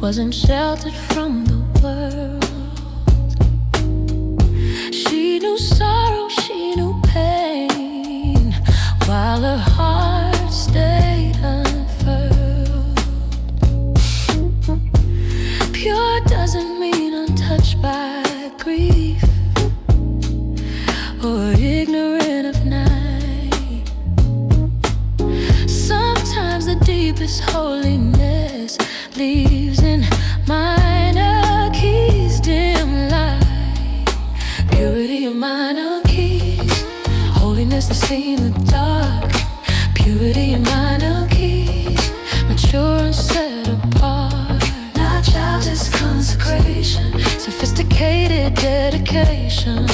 wasn't sheltered from the world. She knew sorrow, she knew pain, while her heart stayed unfurled. Pure doesn't mean untouched by grief or ignorant of night. Sometimes the deepest holiness leaves in minor keys, dim light, purity of minor keys. Holiness that's seen in the dark, purity in minor keys. Mature and set apart, not childish consecration, sophisticated dedication.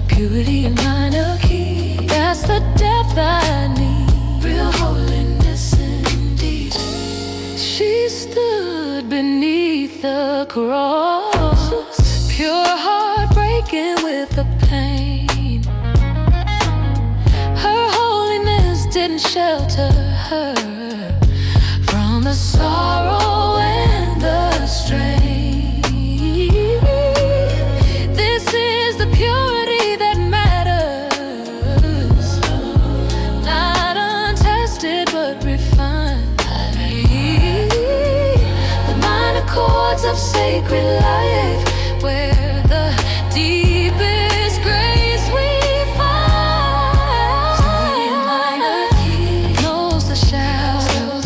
Purity in minor keys, that's the depth I need. Real holiness indeed. She stood beneath the cross, pure heart breaking with the pain. Her holiness didn't shelter her from the sorrow and the strain. This is the purity that matters, not untested but refined. The minor chords of sacred life, where the deepest grace we find. Minor keys knows the shadow,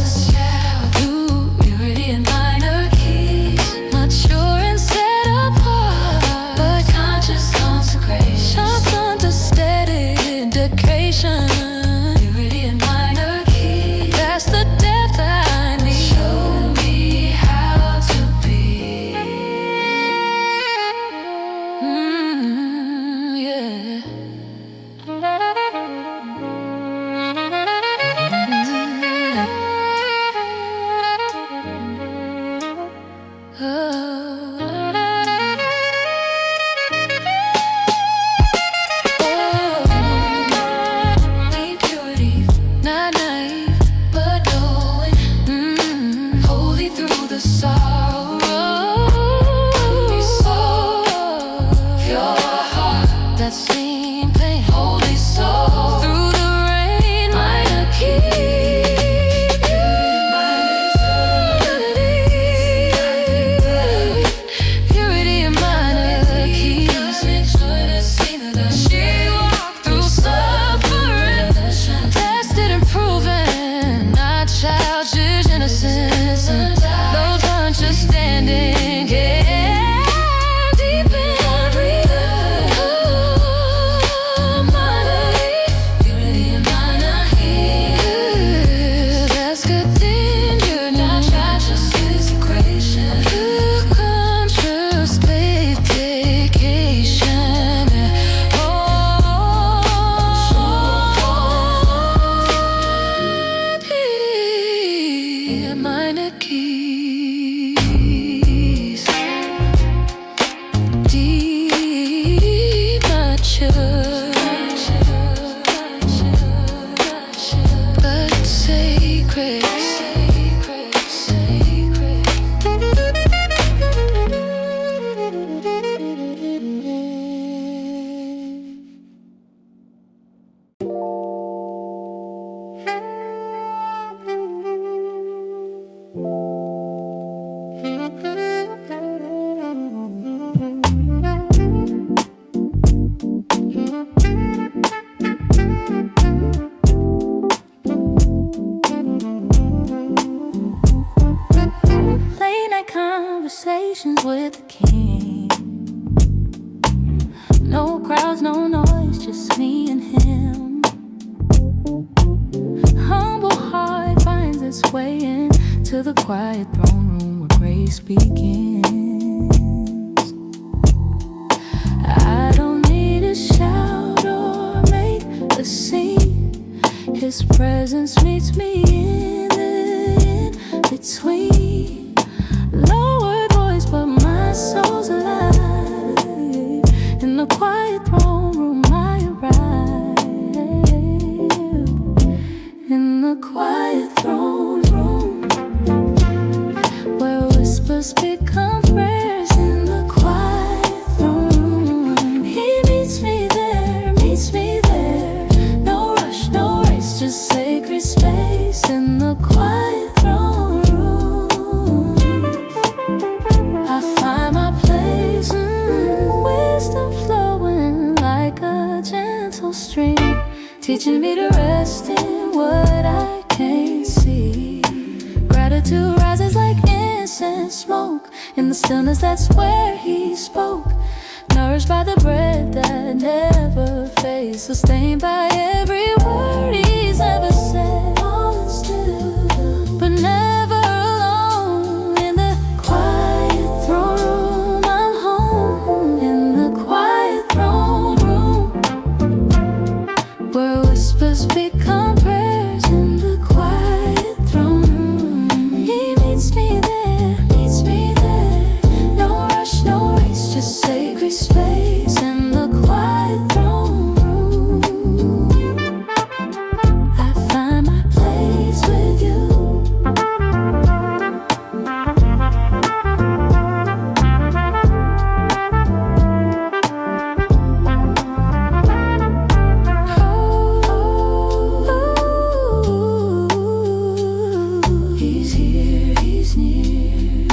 purity in minor keys. Mature and set apart, but conscious consecration, understated dedication. Purity in minor keys, that's the depth I need. Show me how to be. Yeah. Purity, not naive, but knowing, holy through the sorrow. Holy soul, pure heart, that same pain. Holy soul, through the rain, minor key. Purity in minor keys. She walked through suffering, tested and proven, not childish innocence. Those understanding, yeah, deep in minor keys. Purity in minor keys, that's good danger, not childish consecration. Pure conscious dedication. Minor keys, deep, mature, but sacred. Late night conversations with the king. No crowds, no noise, just me and him. Humble heart finds its way into the quiet throne room where grace begins. I don't need to shout or make a scene. His presence meets me in the in-between. Lowered voice, but my soul's alive. In the quiet throne room I arrive. In the quiet throne room, where whispers speak teaching me to rest in what I can't see. Gratitude rises like incense smoke. In the stillness, that's where he spoke. Nourished by the bread that never fades, sustained by every word he's ever said. All is still, but never alone. In the quiet throne room, I'm home. In the quiet throne room, where whispers become prayers. In the quiet throne room, he meets me there, meets me there. No rush, no race, just sacred space. In the quiet throne room, I find my place with you. He's here, he's near.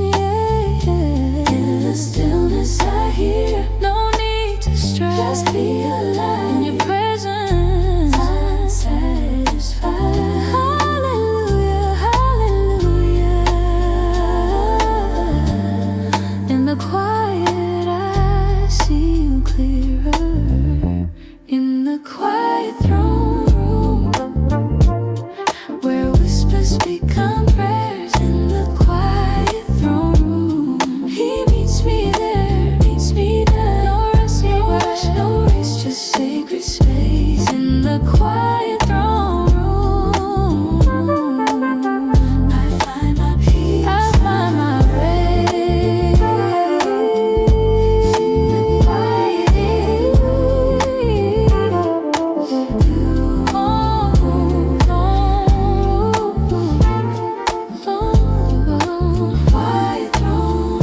Yeah, yeah. In the stillness I hear, no need to strive. Just be alive in your presence. I'm satisfied. Hallelujah, hallelujah. In the quiet I see you clearer. In the quiet throne room, where whispers become prayers. In the quiet throne room, he meets me there, meets me there. No rest, no rush, no race, just sacred space. In the quiet throne room, I find my peace, I find my rest. In the quiet quiet throne room, quiet throne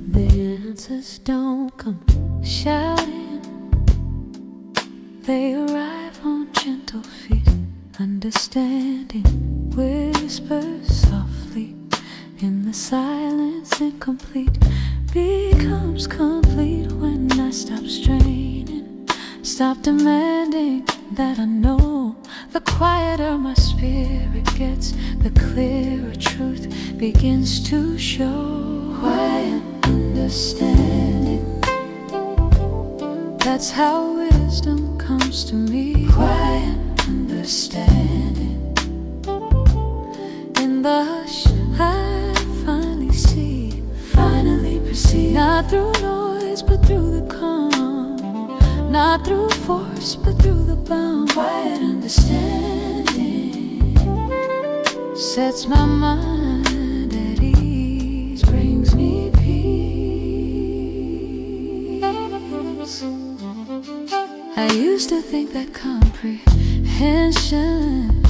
The answers don't come shouting, they arrive on gentle feet. Understanding whispers softly in the silence. Incomplete becomes complete when I stop straining, stop demanding that I know. The quieter my spirit gets, the clearer truth begins to show. Quiet understanding, that's how wisdom comes to me. Quiet understanding, in the hush I finally see, finally perceive. Not through noise but through the calm, not through force but through the bound. Quiet understanding sets my mind at ease, brings me peace. I used to think that comprehension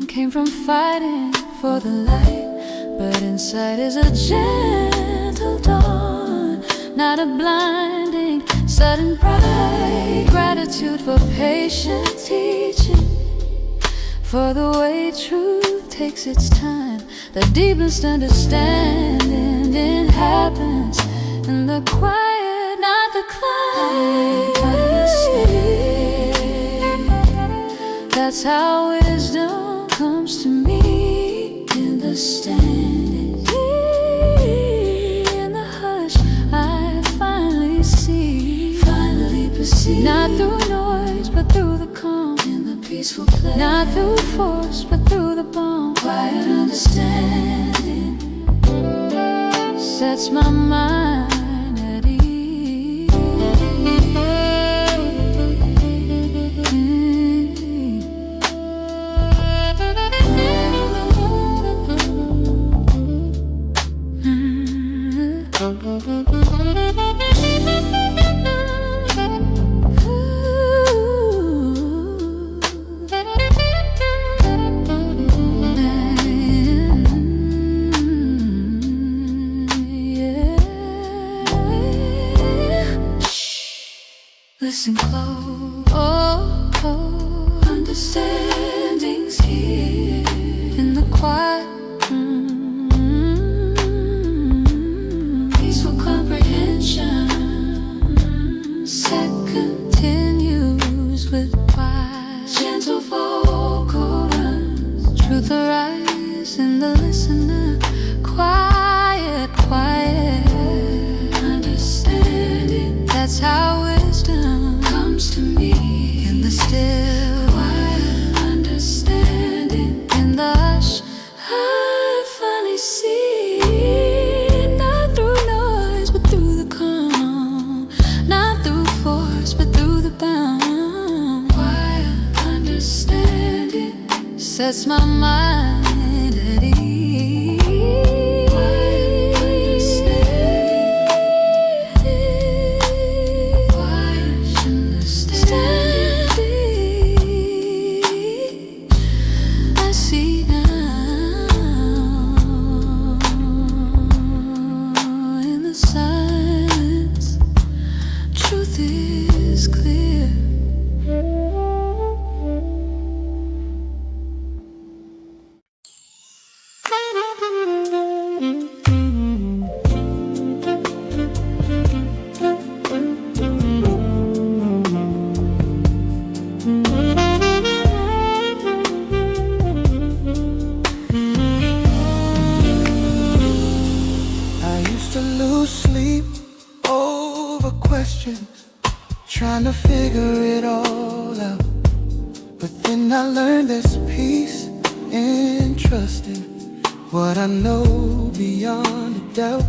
came from fighting for the light, but inside is a gentle dawn, not a blinding sudden bright. Gratitude for patient teaching, for the way truth takes its time. The deepest understanding, it happens in the quiet, not the climb. That's how wisdom comes to me. In the standing, in the hush, I finally see, finally perceive. Not through noise, but through the calm. In the peaceful place, not through force, but through the balm. Quiet understanding sets my mind at ease. Listen close. Oh, oh. Understanding's here in the quiet. Peaceful comprehension. Set continues with quiet. Gentle vocal runs. Truth arises in the listener. Quiet, quiet. Understanding. That's how wisdom comes to me in the still quiet. Understanding in the hush. I finally see it, not through noise but through the calm, not through force but through the bound. Quiet understanding sets my mind at ease. Trying to figure it all out, but then I learned there's peace in trusting what I know beyond a doubt.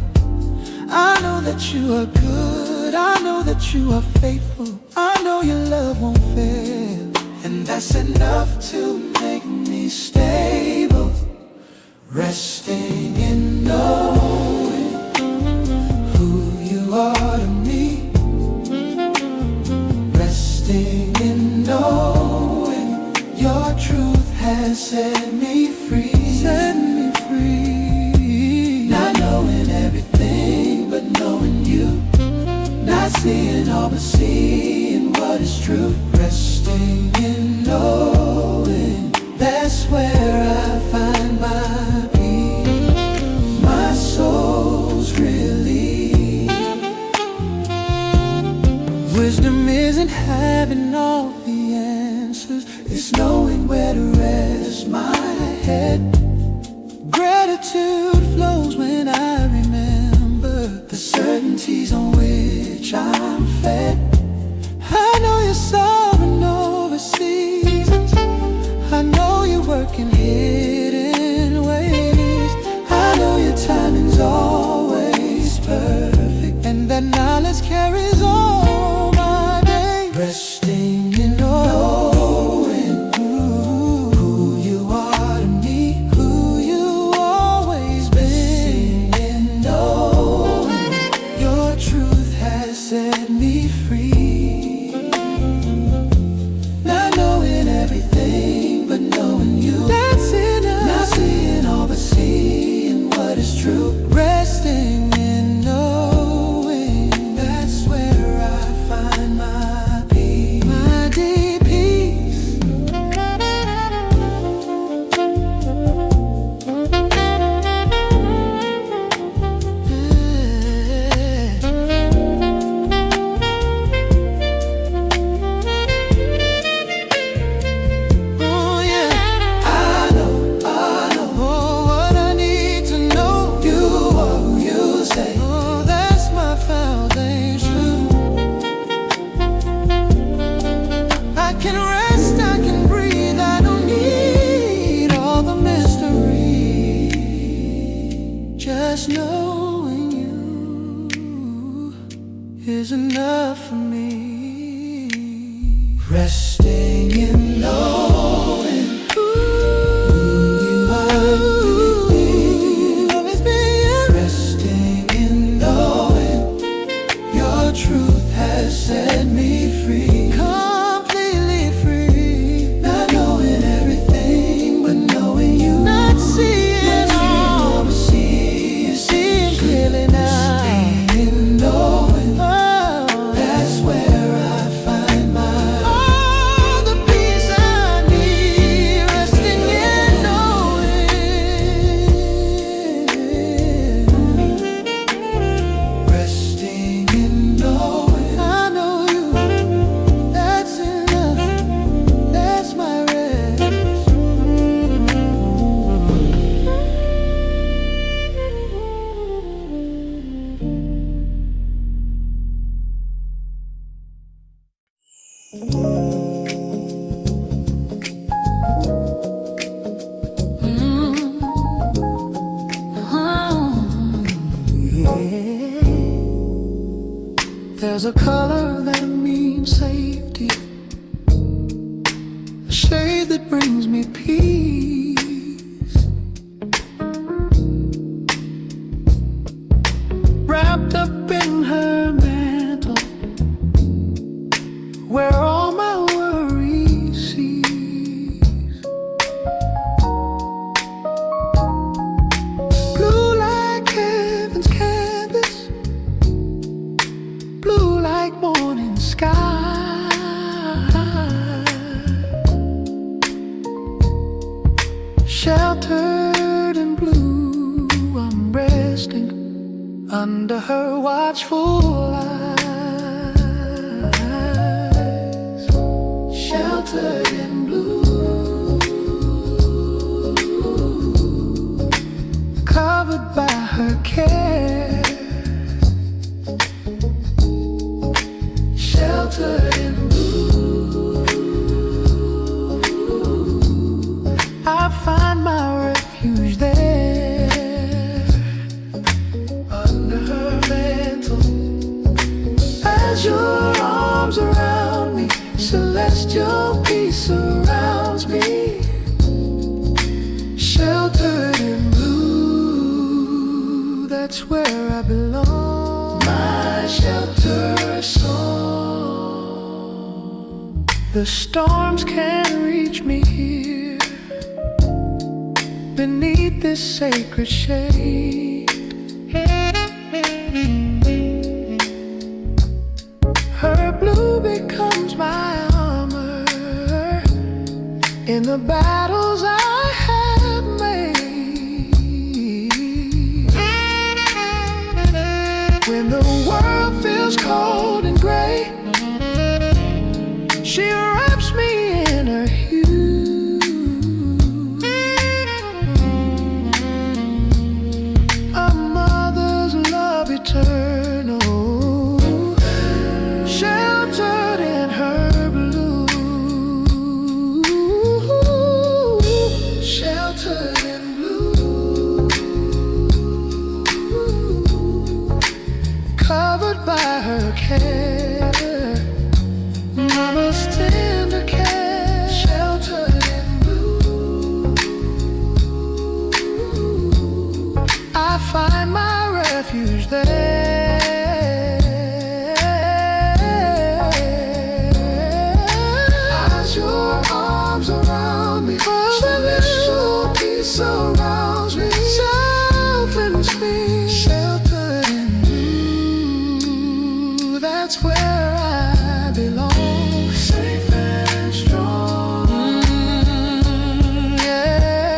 I know that you are good, I know that you are faithful, I know your love won't fail, and that's enough to make me stable. Resting in knowing who you are to me. Resting in knowing your truth has set me free. Set me free. Not knowing everything, but knowing you. Not seeing all, but seeing what is true. Resting in knowing that's where I find my peace. My soul's relief. Wisdom isn't having all the answers, it's knowing where to rest my head. Gratitude flows when I remember the certainties on which I'm fed. I know you're sovereign over seasons, I know you're working hidden ways. I know your timing's always perfect, and that knowledge carries on my day. Resting in knowing who you are to me, who you always been. Resting in knowing your truth has set me free. Not knowing everything, but knowing you. That's enough. Not seeing all, but seeing what is true. Resting in knowing that's where I find my peace. My deep peace. Oh yeah. I know oh, what I need to know. You are who you say. Oh, that's my foundation. I can rest, I can breathe, I don't need all the mystery. Just knowing you is enough for me. Resting in knowing who you are to me. Always been. Resting in knowing your truth has set me free. Completely free. Not knowing everything, but knowing you. Not seeing all, but seeing clearly now. Resting in knowing that's where I find There's a color that means safety, a shade that brings me peace. Wrapped up in her mantle, where all my worries cease. Blue like heaven's canvas, blue like morning sky. Sheltered in blue, I'm resting under her watchful eyes. Sheltered in blue, covered by her care. Sheltered in blue, I find my refuge there, under her mantle. As your arms around me, celestial peace surrounds me. Sheltered in blue, that's where I belong. My shelter song. The storms can't reach me here, beneath this sacred shade. Her blue becomes my armor in the battles I have made. When the world feels cold and gray, she wraps me in her hue. A mother's love eternal, sheltered in her blue. Sheltered in blue, covered by her care. Mama's tender care. Sheltered in blue, I find my refuge there. As your arms around me, celestial peace surrounds me, softens me. Sheltered in blue, that's where I belong. Safe and strong, yeah.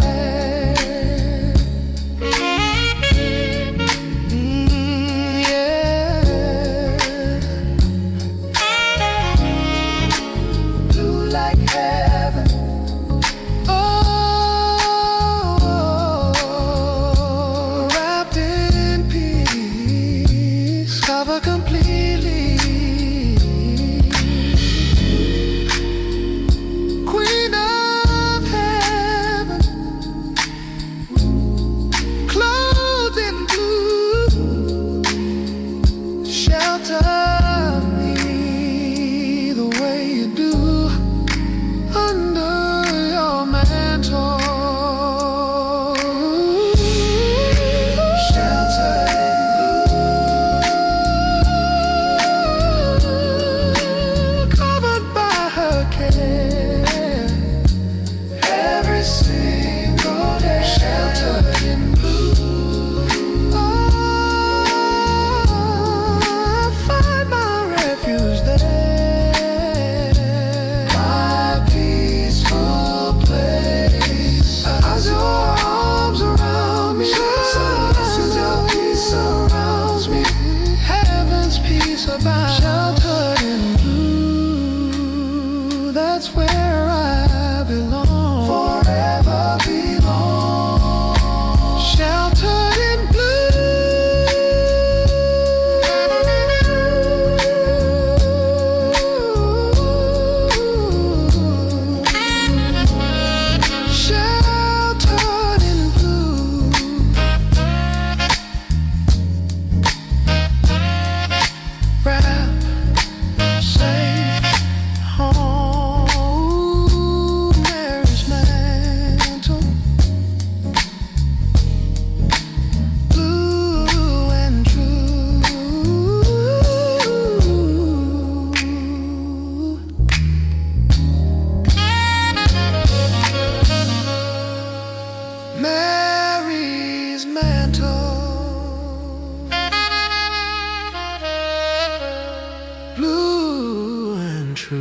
gentle, blue and true.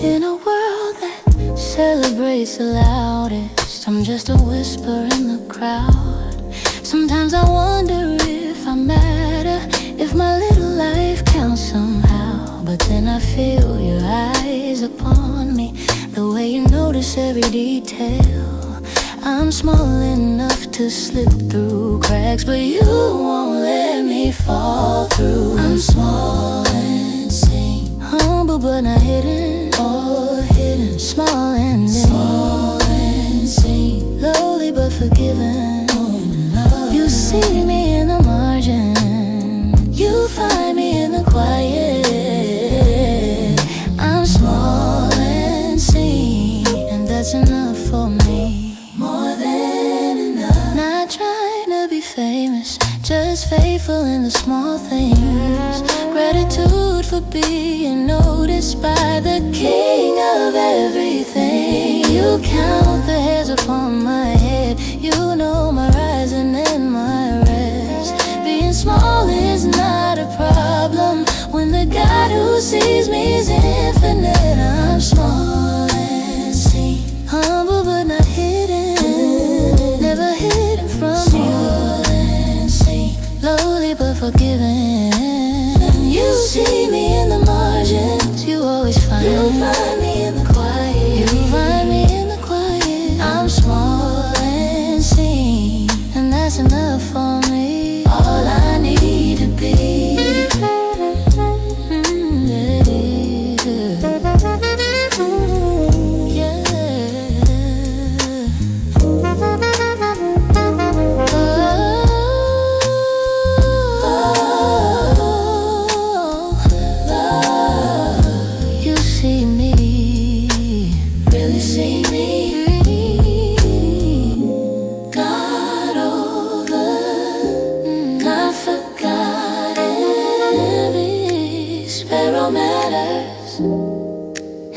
In a world that celebrates the loudest, I'm just a whisper in the crowd. Sometimes I wonder if I matter, if my little life counts somehow. But then I feel your eyes upon me, the way you notice every detail. I'm small enough to slip through cracks, but you won't let me fall through. I'm small and sing, humble but not hidden, or hidden. Small and sing, lowly but forgiven. You see me in the margin, you find me in the quiet. I'm small and sing, and that's enough for me. More than enough. Not trying to be famous, just faithful in the small things. Gratitude for being noticed by the king of everything. You count the hairs upon my head, you know my rising and my rest. Being small is not a problem when the God who sees me is infinite. I'm small and seen, humble but not hidden, never hidden from you. Lowly but forgiven. You see me in the margins, you always find me in the quiet. You find me in the quiet. I'm small and seen, and that's enough for me. All I need to be.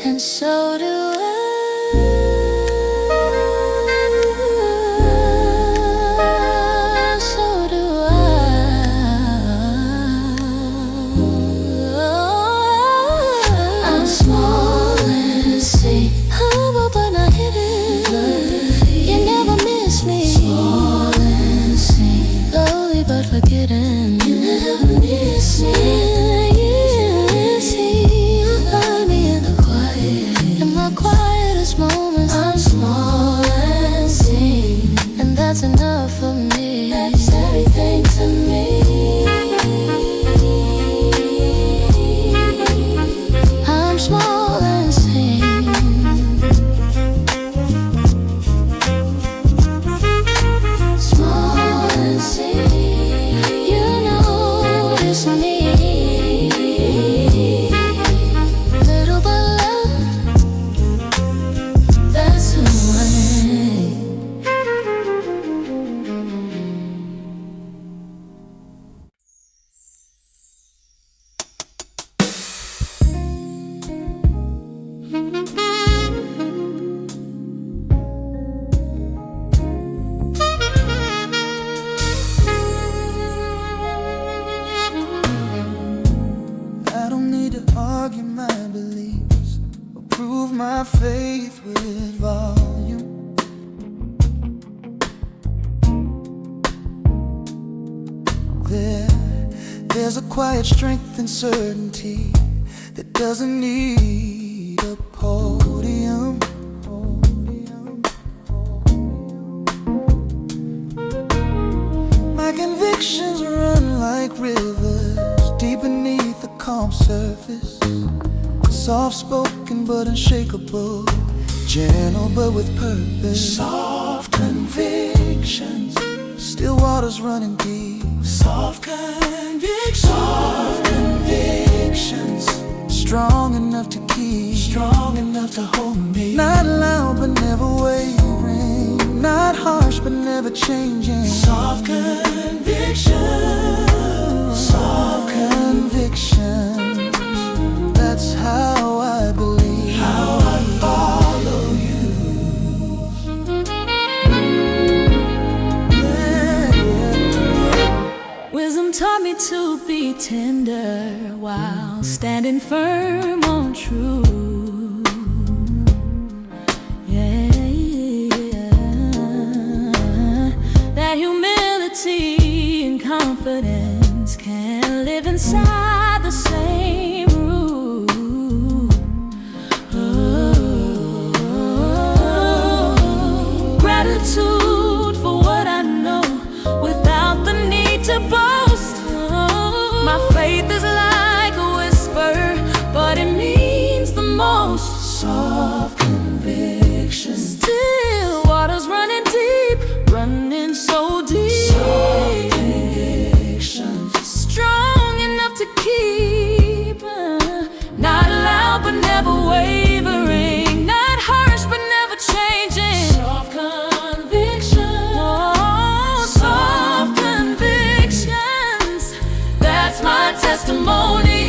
And so do I. So do I. I'm small and seen, humble but not hidden. You never miss me. Small and seen, lowly but forgetting. You never miss me. Moments, I'm small and seen, and that's enough for me. That's everything to me. I'm small and seen. Small and seen. You notice me. Little but argue my beliefs or prove my faith with volume. There's a quiet strength and certainty that doesn't need a podium. My convictions run like rivers deep beneath the calm surface. Soft-spoken but unshakable, gentle but with purpose. Soft convictions, still waters running deep. Soft convictions, strong enough to keep me, strong enough to hold me. Not loud but never wavering, not harsh but never changing. Soft conviction, soft conviction. That's how I believe, how I follow you. Wisdom taught me to be tender while standing firm on truth. That humility and confidence can live inside the same roof. Gratitude for what I know without the need to boast. My faith is like a whisper, but it means the most. Soft conviction, Still waters running deep, running so deep. soft conviction, Strong enough to keep, not loud but never wavering, not harsh but never changing. soft conviction, Oh, soft convictions, that's my testimony.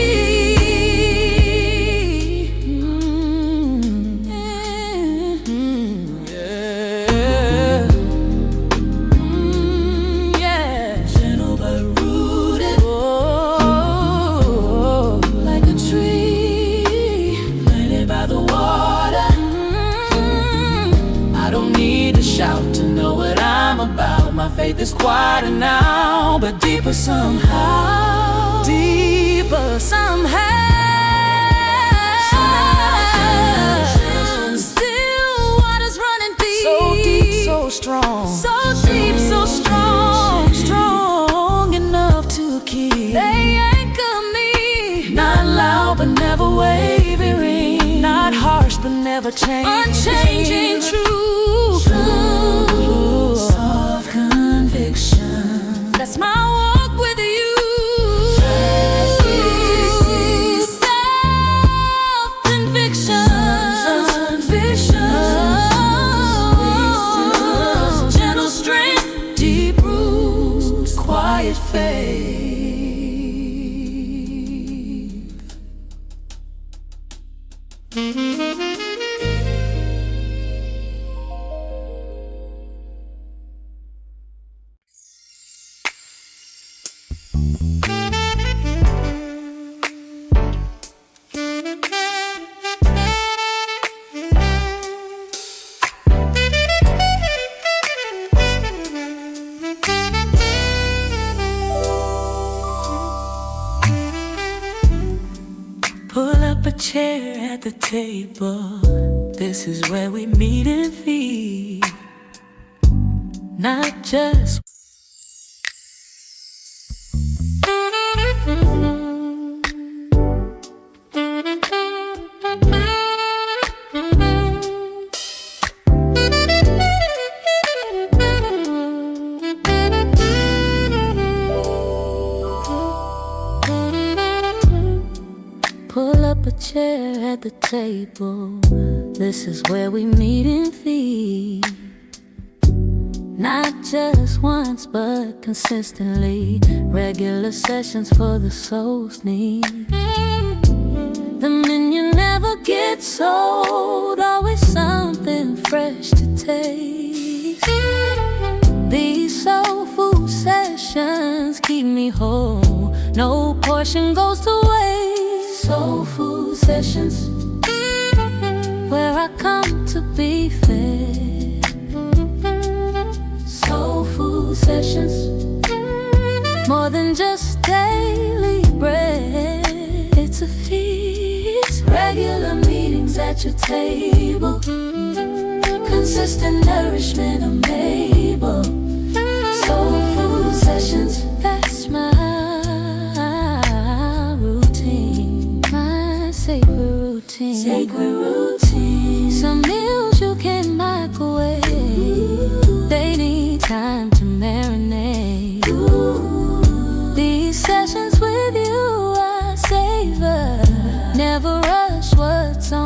Yeah. gentle but rooted, Oh, like a tree planted by the water. I don't need to shout to know what I'm about. My faith is quieter now, but deeper somehow. deeper somehow. Still waters running deep, So deep, so strong, so deep, so strong, strong enough to keep. They anchor me, Not loud but never wavering, not harsh but never changing. unchanging, true. Soft conviction, That's my walk with you. Self-conviction, gentle strength, deep roots, quiet faith. Pull up a chair at the table. This is where we meet and feed. Not just pull up a chair at the table. This is where we meet and feed. Not just once, but consistently. Regular sessions for the soul's need. The menu never gets old, always something fresh to taste. These soul food sessions keep me whole, no portion goes to waste. Soul food sessions, where I come to be fed. Soul food sessions, more than just daily bread. It's a feast, regular meetings at your table, consistent nourishment unable. Soul food sessions, that's my routine, my sacred routine. Sacred routine. Some meals you can microwave, they need time to marinate. These sessions with you I savor, never rush what's on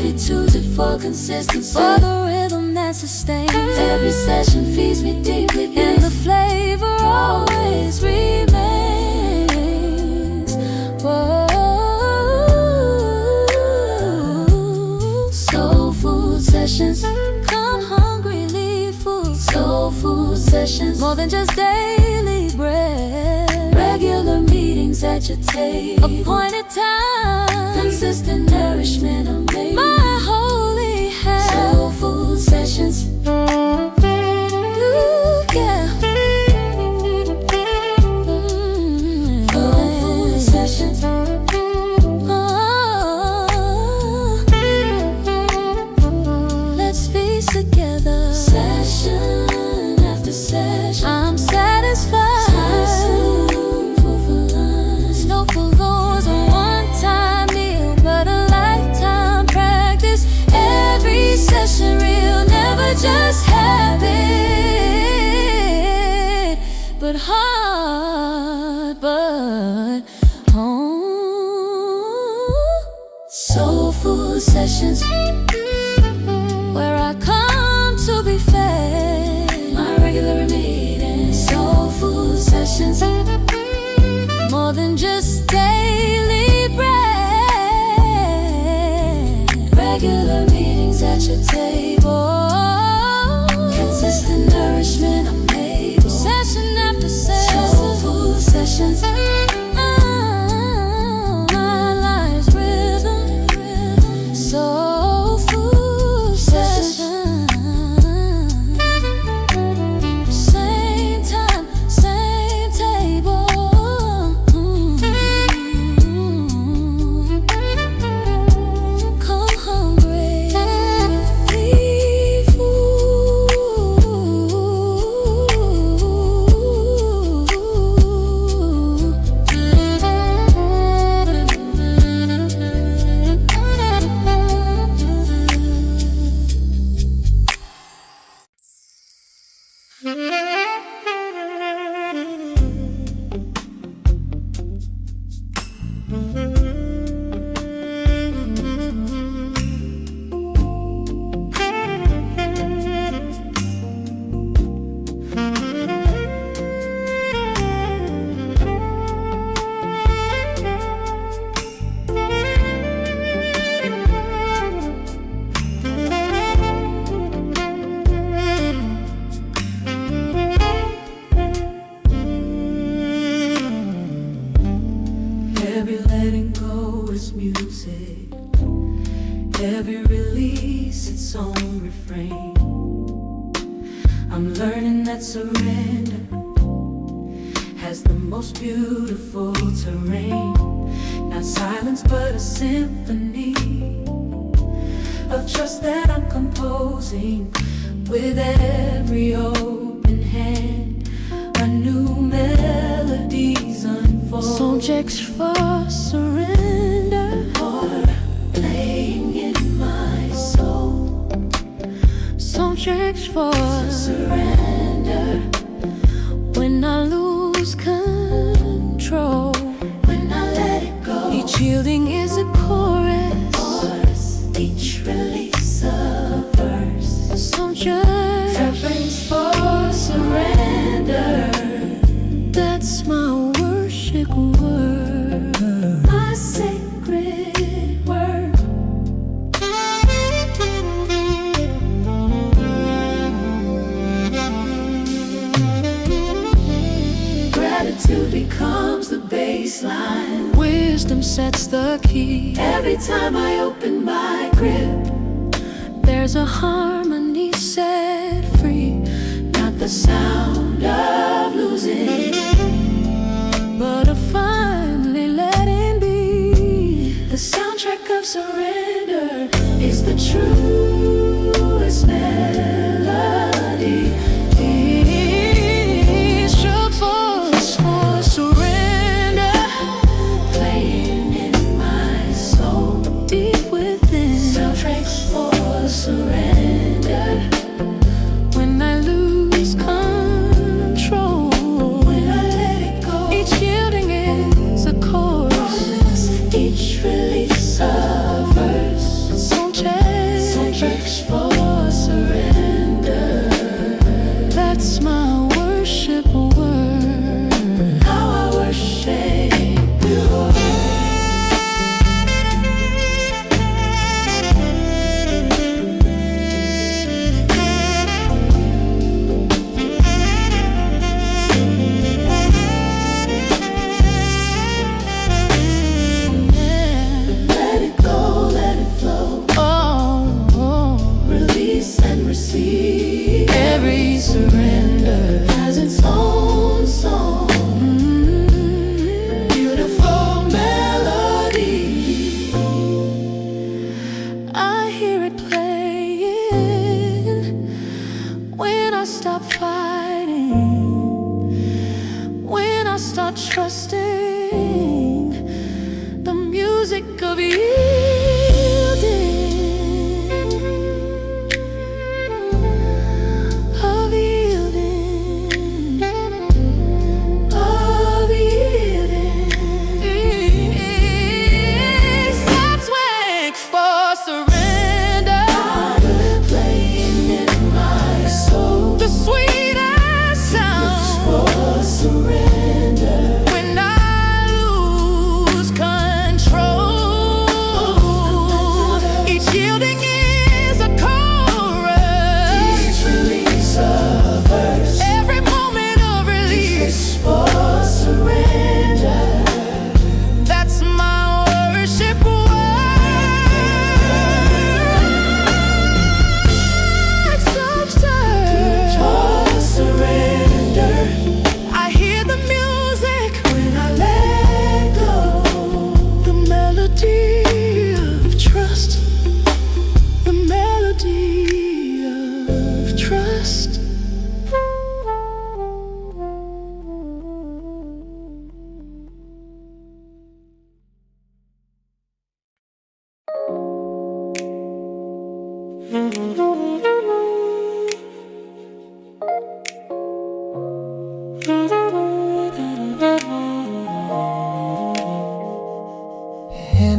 Gratitude for consistency, for the rhythm that sustains. Every session feeds me deeply, and the flavor always remains. Whoa. Soul food sessions, come hungry, leave full. Soul food sessions, more than just daily bread. Regular meetings at your table, appointed time, consistent nourishment of me. My holy hand. Soul food sessions. Ooh, yeah. Soul food sessions. Let's feast together, session after session. I'm satisfied. No full goals, a one-time meal, but a lifetime practice. Every session real, never just habit, but hard, but home. Soul food sessions, where I come to be fed. My regular meeting. Soul food sessions, more than just daily bread. Regular meetings at your table, consistent nourishment I'm able. Session after session. Soul food sessions. My life's rhythm. Soul food sessions. Same time, same table. Come hungry, leave full. Every letting go is music. Every release its own refrain. I'm learning that surrender has the most beautiful terrain. Not silence but a symphony of trust that I'm composing. With every open hand, a new melodies unfold. Subjects for surrender, heart playing in my soul. Subjects for surrender, when I lose control, when I let it go. Each yielding is a chorus, each release a verse. Subjects, reverence for surrender, that's my worship word, my sacred word. Gratitude becomes the baseline, wisdom sets the key. Every time I open my grip, there's a harmony set free. Not the sound of losing, but of finally letting be. The soundtrack of surrender is the truest melody. Struck for surrender, playing in my soul, deep within. Soundtracks for surrender, when I lose control, when I let it go. Each yielding is a chorus, each release a verse. Soundtrack In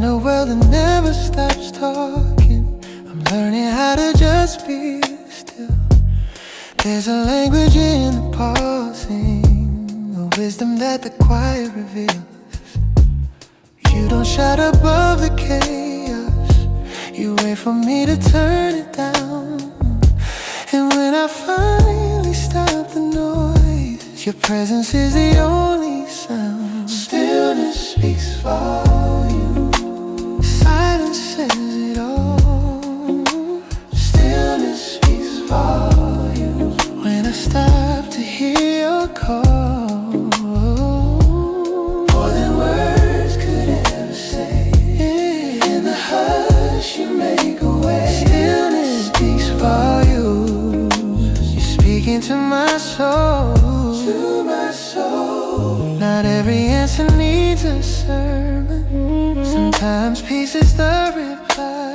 a world that never stops talking, I'm learning how to just be still. There's a language in the pausing, a wisdom that the quiet reveals. You don't shout above the chaos, you wait for me to turn it down. And when I finally stop the noise, your presence is the only sound. Stillness speaks volumes, silence says it all. Stillness speaks volumes. When I stop to hear your call, more than words could ever say. In the hush you make a way. Stillness speaks volumes. You're speaking to my soul, to my soul. Not every answer needs a sermon. Sometimes peace is the reply.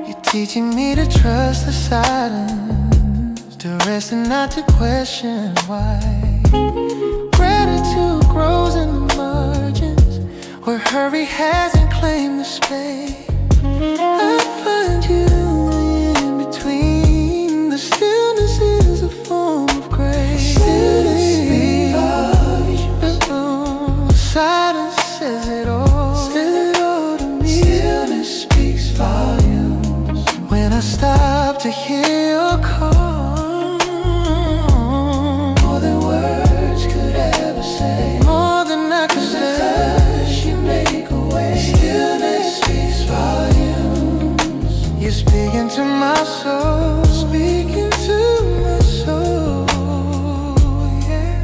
You're teaching me to trust the silence, to rest and not to question why. Gratitude grows in the margins, where hurry hasn't claimed the space. I find you in between. The stillness is a form of grace. Stillness speaks volumes. Silence says it all. Says it all to me. Stillness speaks volumes. When I stop to hear your call, more than words could ever say. More than I could say. You make a way. Stillness speaks volumes. You're speaking to my soul, speaking to my soul, yeah.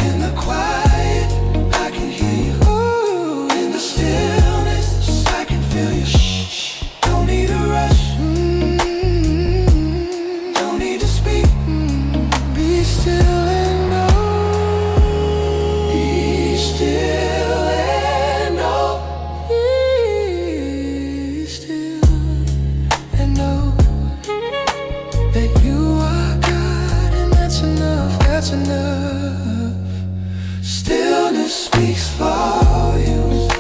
In the quiet, I can hear you. Ooh, in the stillness, I can feel you. Shh, don't need a rush. Don't need to speak. Be still and know. Be still and know. Be still and know that you are God, and that's enough. That's enough. Stillness speaks volumes.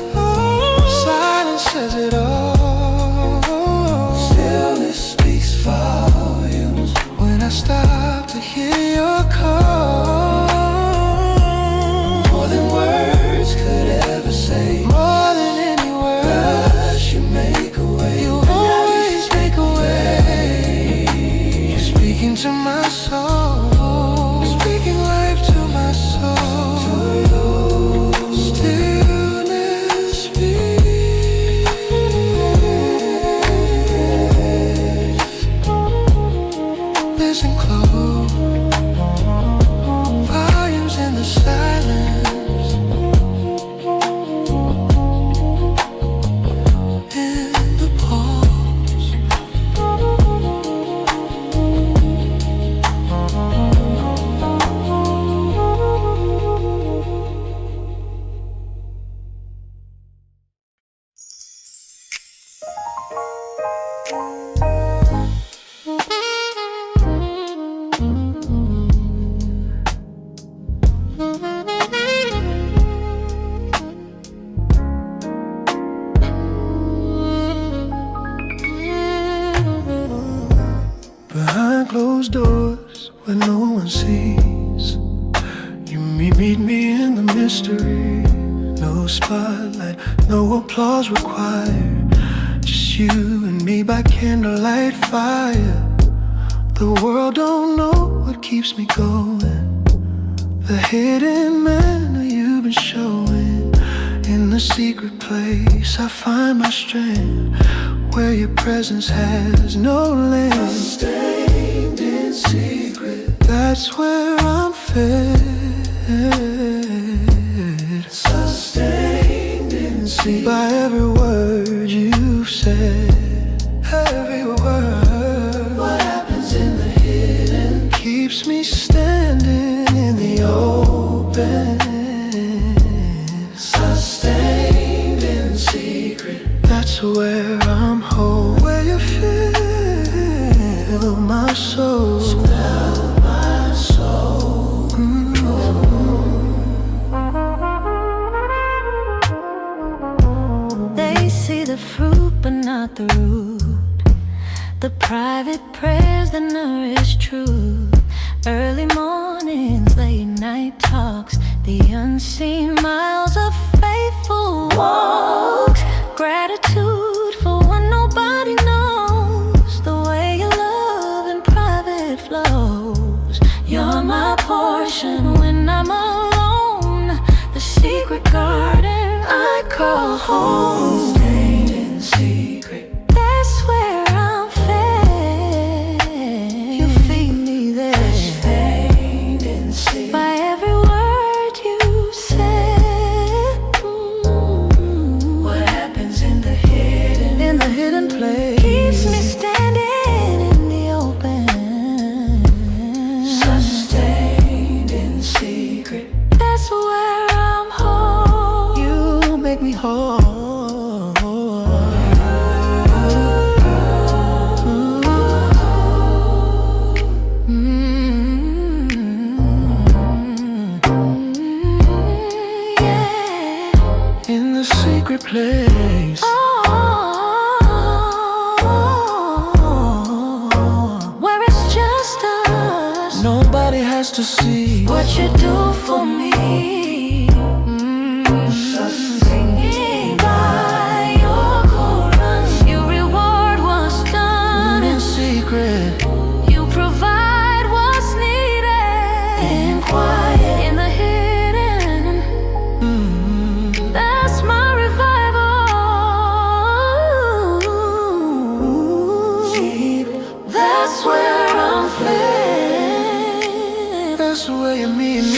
Silence says it all. Stillness speaks volumes. When I stop to hear your call, more than words could ever say. More than any word, you make a way. You always make a way. You're speaking to my soul, speaking life to my soul. Stillness speaks. Listen close, volumes in the silence, in the pause. Behind closed doors where no one sees, you meet me in the mystery. No spotlight, no applause required. Just you and me by candlelight fire. The world don't know what keeps me going. The hidden manner you've been showing. In the secret place I find my strength, where your presence has no limit. Unstained in secret, God That's where I'm fed, sustained in secret by every word you've said. Every word. What happens in the hidden keeps me standing in the open. Sustained in secret. That's where I'm whole. Where you feel my soul. Smell my soul. They see the fruit but not the root. The private prayers that nourish truth. Early mornings, late night talks. The unseen miles of faithful walks. Gratitude for what nobody knows. The way your love in private flows. You're my portion when I'm alone. The secret garden I call home. Stayed in secret. That's where I'm fed. You feed me there. Stayed in secret. By every word you said. What happens in the hidden? In the hidden place Keeps me standing in the open. sustained in secret. That's where I'm whole. You make me whole. Yeah. In the secret place. Where it's just us. Nobody has to see What you do for me. Sustained by your chorus. You reward what's done in secret. You provide what's needed in quiet, in the hidden. That's my revival. That's where I'm fed. That's where you meet me.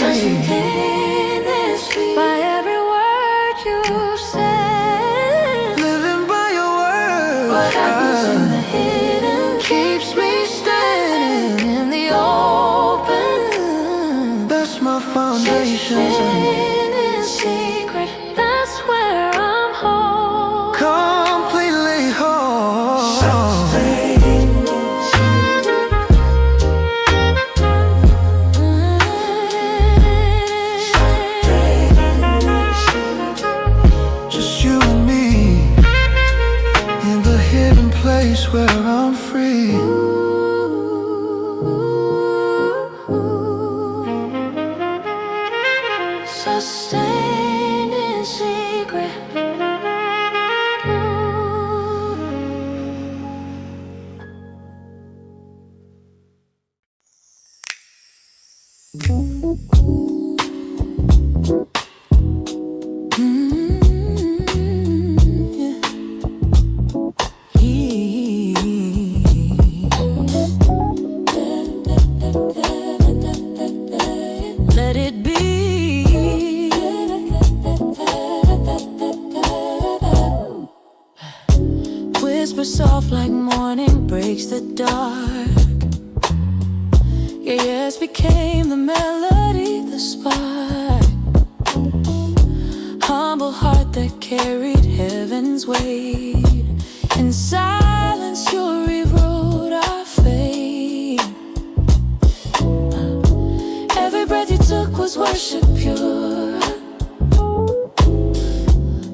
By every word you said. Living by your word. What happens in the hidden keeps me standing in the open. That's my foundation. Sustained in secret. That's where I'm whole. Completely whole. Just you and me. In the hidden place where I'm free. Sustained in secret. Let it be. Whisper soft like morning breaks the dark. Your yes became the melody, the spark. Humble heart that carried heaven's weight. In silence you rewrote our fate. Every breath you took was worship pure.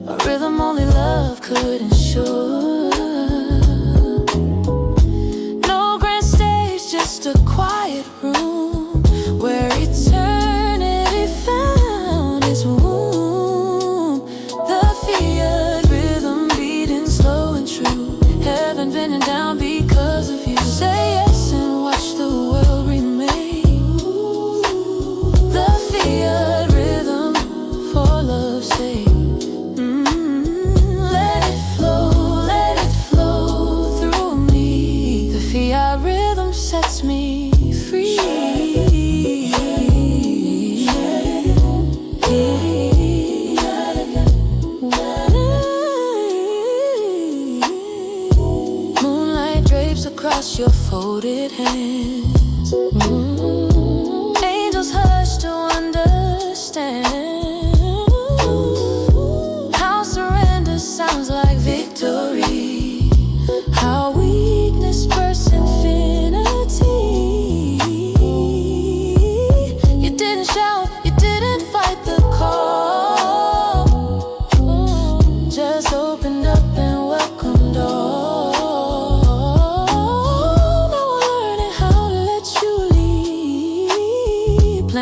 A rhythm only love could ensure. No grand stage, just a quiet room where eternity found its womb. The fiat rhythm beating slow and true. Heaven bending down because of you. Say yes and watch the world remake. The fiat rhythm for love's sake. Let it flow, let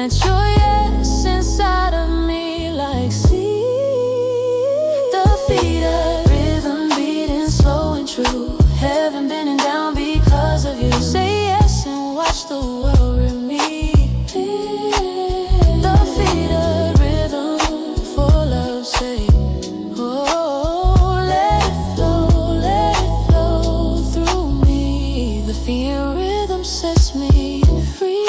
Plant your yes inside of me like seed. The feet of rhythm beating slow and true. Heaven bending down because of you. Say yes and watch the world repeat. The feet of rhythm for love's sake. Oh, let it flow through me. The feet of rhythm sets me free.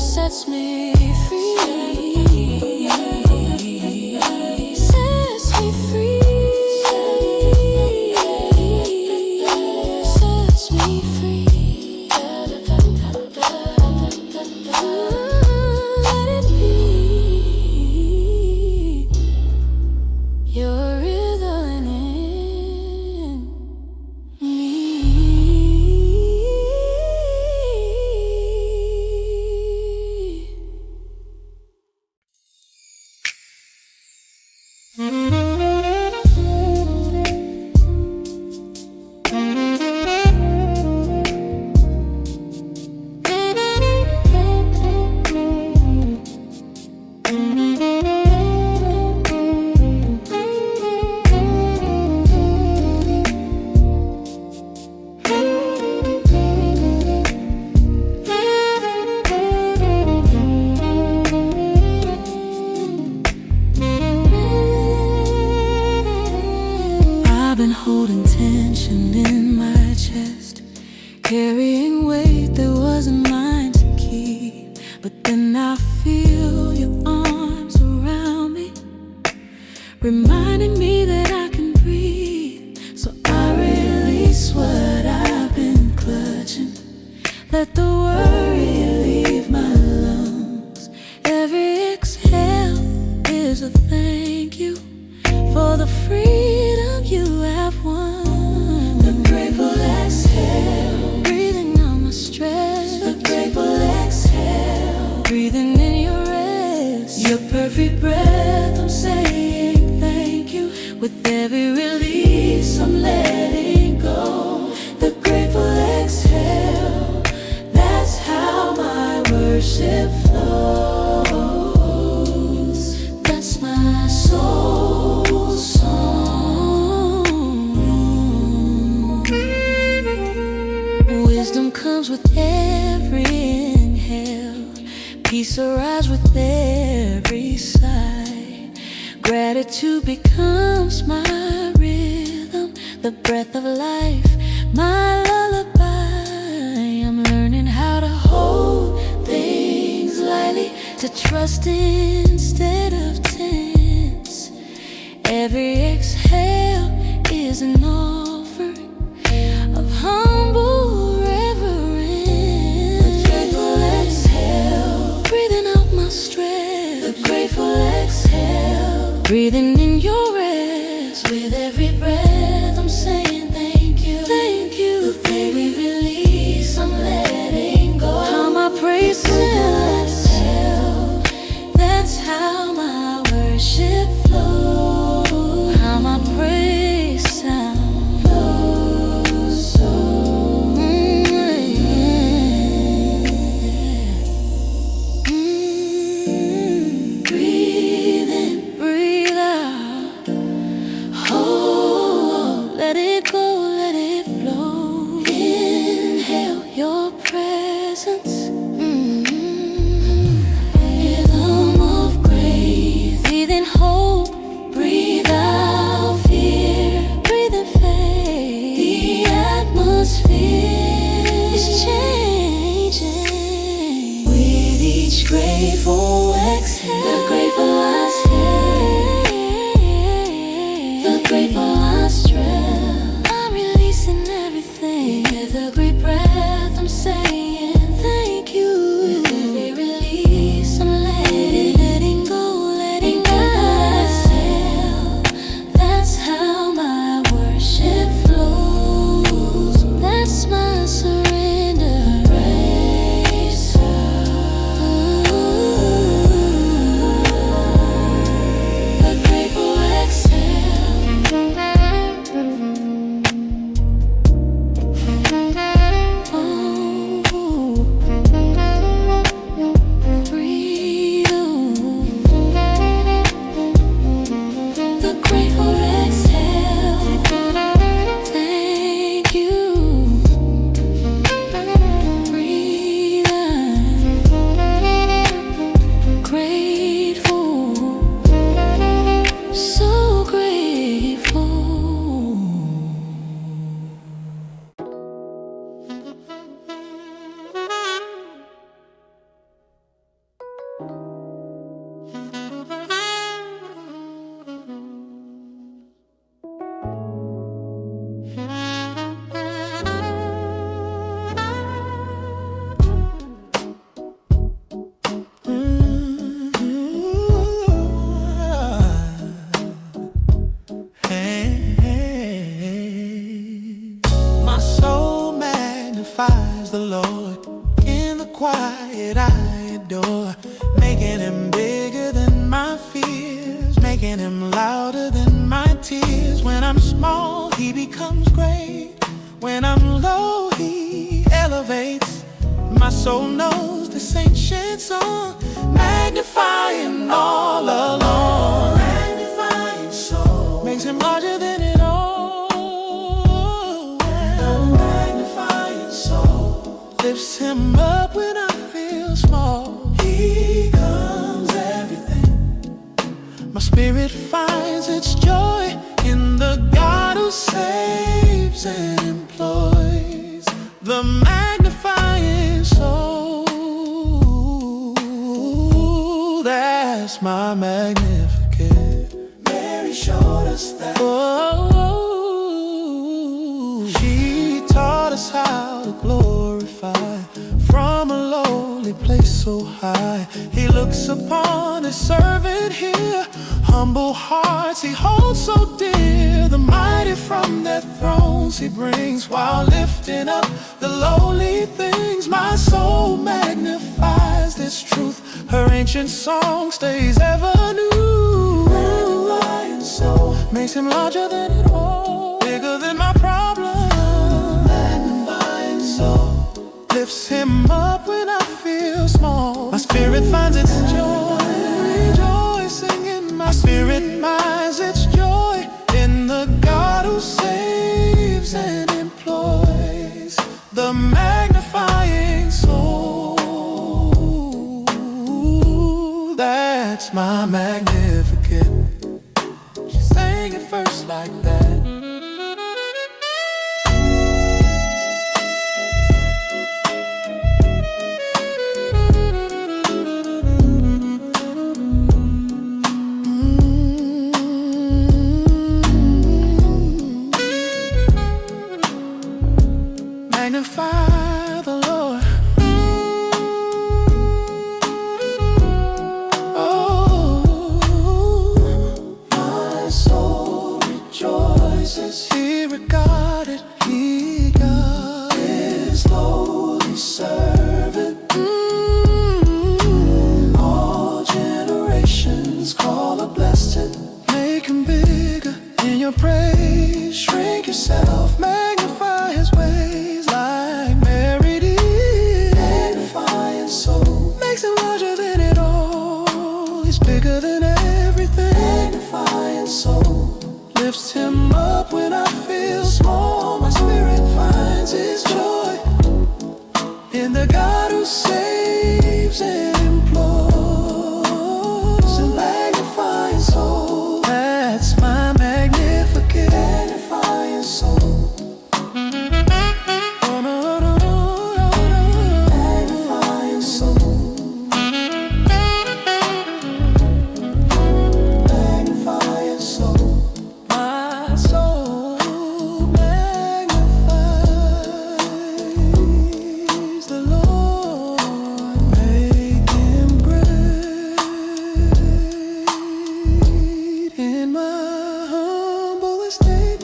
Sets me free. Sets me free. Sets me free. Let it be your rhythm in me. I've been holding tension in my chest, carrying weight that wasn't mine to keep. But then I feel your arms around me, reminding me that I can breathe. So I release what I've been clutching. Let the worry leave my lungs. Every exhale is a thank you for the freedom you have won. The grateful exhale, breathing out my stress. The grateful exhale, breathing in your rest. Your perfect breath, I'm saying thank you. With every release, I'm letting go. The grateful exhale, that's how my worship flows. That's my soul song. Wisdom comes with every inhale. Peace arrives with every sigh. Gratitude becomes my rhythm, the breath of life, my lullaby. I'm learning how to hold things lightly, to trust instead of tense. Every exhale is an offering of humble reverence. The grateful exhale, breathing out my stress. The grateful exhale, breathing in your rest. With every breath, I'm saying thank you. Thank you. With every release, I'm letting go. How my praise sounds. That's how my worship flows. How my praise sound flows. So breathe in, breathe out. Oh, let it go, let it flow. Inhale your presence. I adore, making him bigger than my fears, making him louder than my tears. When I'm small, he becomes great. When I'm low, he elevates. My soul knows this ancient song, magnifying all along. Magnifying soul makes him larger than it all. Magnifying soul lifts him up when I feel small. He becomes everything. My spirit finds its joy in the God who saves and employs the magnifying soul. That's my Magnificat. Mary showed us that. Oh, she taught us how to glorify from a lowly place so high. He looks upon his servant here, humble hearts he holds so dear. The mighty from their thrones he brings, while lifting up the lowly things. My soul magnifies this truth, her ancient song stays ever new. Magnifying soul makes him larger than it all, bigger than my problem. Magnifying soul lifts him up when I feel small. My spirit finds its joy, rejoicing in my spirit finds its joy in the God who saves and employs the magnifying soul. That's my Magnificat. She sang it first like that. Magnify the Lord. Oh, my soul rejoices. He regarded, he got his lowly servant. All generations call a blessed. Make him bigger in your praise. Shrink yourself, magnify his ways like Mary did. Magnifying soul makes him larger than it all. He's bigger than everything. Magnifying soul lifts him up when I feel small. My spirit finds its joy in the God who saves and employs the magnifying soul. That's my Magnificat. Magnifying soul. Magnifying soul. Magnifying soul. My soul magnifies the Lord. Make him great in my humble estate.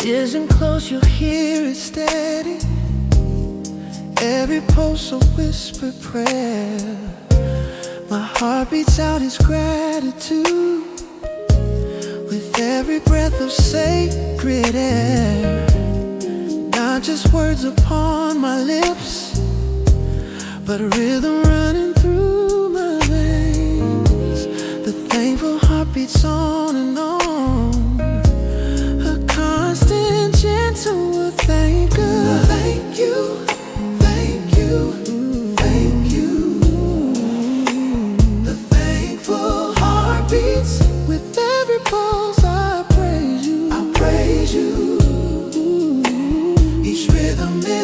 Isn't close, you'll hear it steady. Every pulse a whispered prayer. My heart beats out its gratitude with every breath of sacred air. Not just words upon my lips, but a rhythm running through my veins. The thankful heart beats on and on, a constant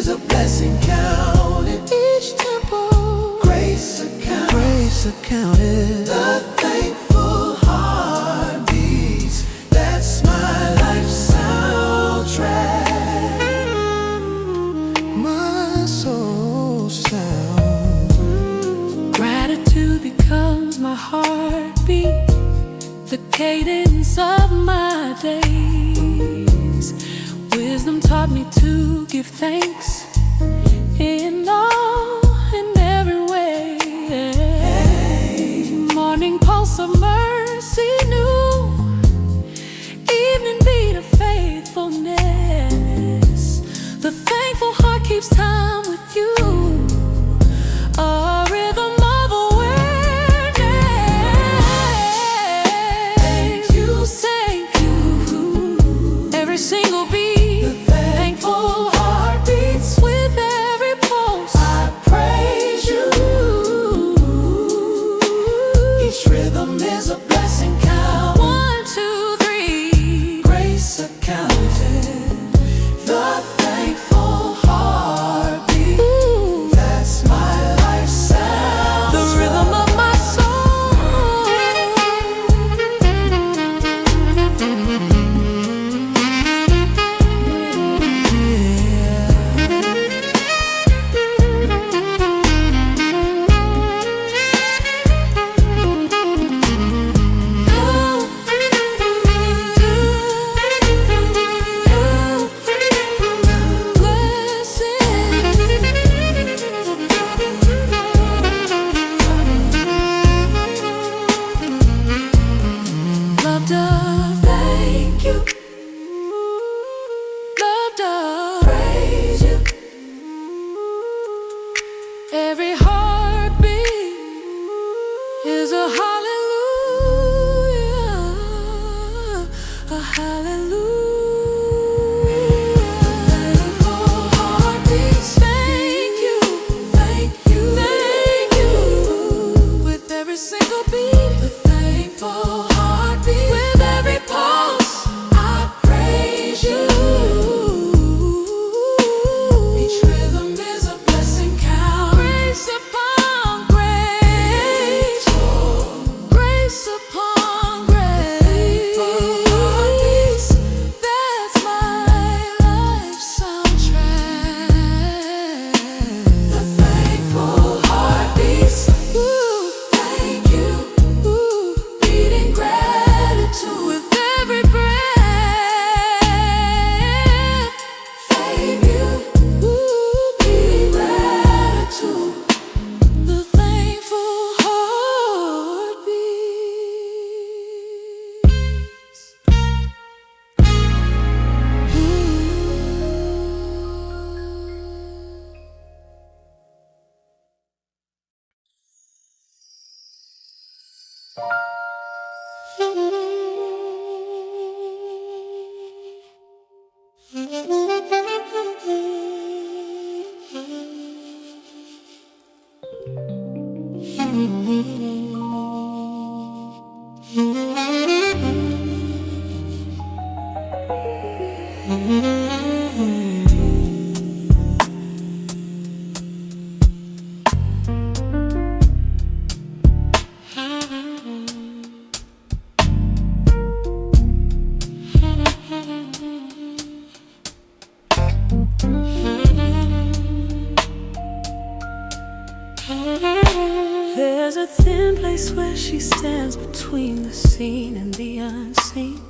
is a blessing counted. Each temple, grace accounted. Grace accounted. The thankful heartbeats. That's my life's soundtrack. My soul sound. Gratitude becomes my heartbeat, the cadence of my days. Wisdom taught me to give thanks in all and every way. Morning pulse of mercy new, evening beat of faithfulness. The thankful heart keeps time with you, a rhythm of awareness. Thank you, every single beat. The thankful heartbeats with every pulse. I praise you. Each rhythm is a blessing count. 1, 2, 3. Grace accounted. The thankful heartbeat. Ooh. That's my life sound. The rhythm of my soul. Loved of thank you. Loved of praise you. Every heartbeat is a hallelujah, a hallelujah. Thankful heartbeats, thank you, thank you, thank you. With every single beat, the thankful heartbeat. With every pulse, I praise you. Each rhythm is a blessing count. Grace upon grace, grace upon grace. That's my life soundtrack. The thankful heartbeats. Ooh, thank you. Ooh, beating gratitude with every breath. Thank you. Ooh, beating gratitude. The thankful heartbeats. There's a thin place where she stands between the seen and the unseen.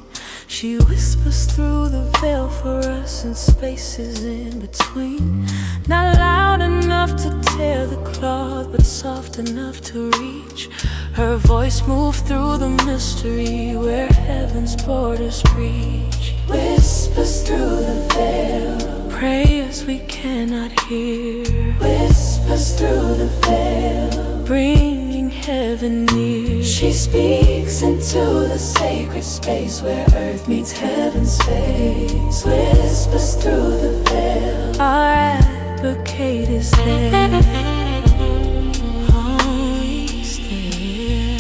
She whispers through the veil for us in spaces in between. Not loud enough to tear the cloth, but soft enough to reach. Her voice moves through the mystery where heaven's borders reach. Whispers through the veil, prayers we cannot hear. Whispers through the veil, bringing heaven near. She speaks into the sacred space where earth meets heaven's face. Whispers through the veil, our advocate is there. Always there.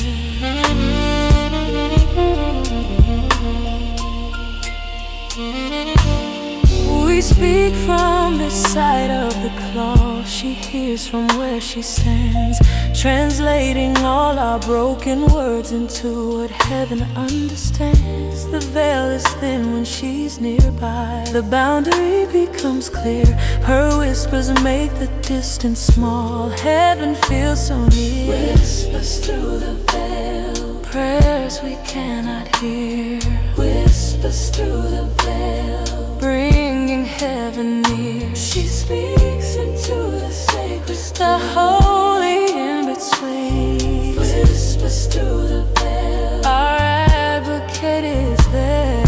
We We speak from this side of the cloth. She hears from where she stands, translating all our broken words into what heaven understands. The veil is thin when she's nearby. The boundary becomes clear. Her whispers make the distance small. Heaven feels so near. Whispers through the veil, prayers we cannot hear. Whispers through the veil, bringing heaven near. She speaks into the sacred, the holy in between. Whispers through the veil, our advocate is there.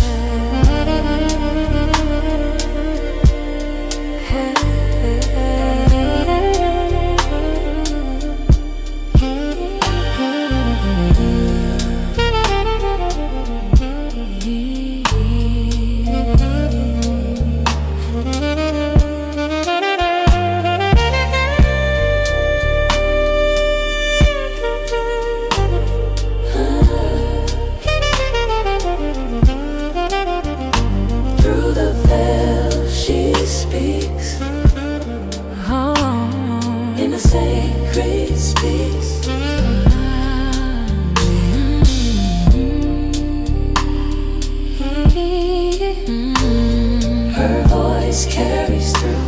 Carries through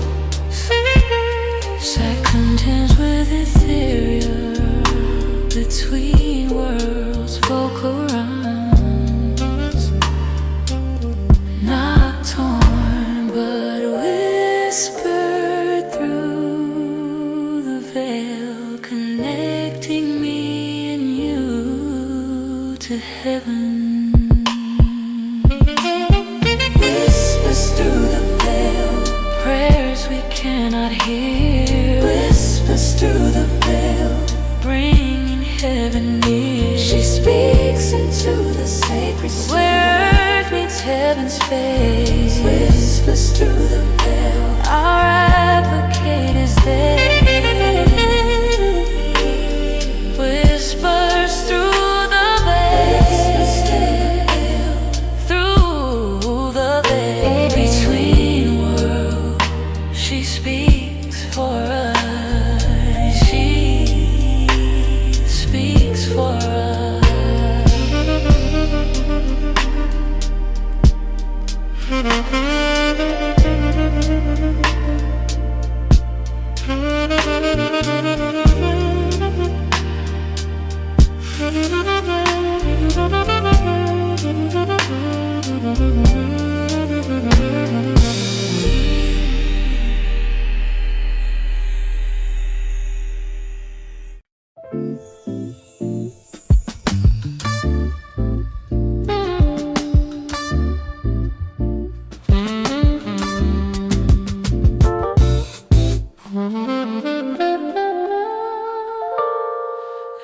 second hands with ethereal, between worlds, vocal runs, not torn but whispered through the veil, connecting me and you to heaven. Whispers through the prayers we cannot hear. Whispers through the veil, bringing heaven near. She speaks into the sacred space, where earth meets heaven's face. Whispers through the veil, our advocate is there. Whispers through the veil, through the veil, between worlds. She speaks for us. She speaks for us.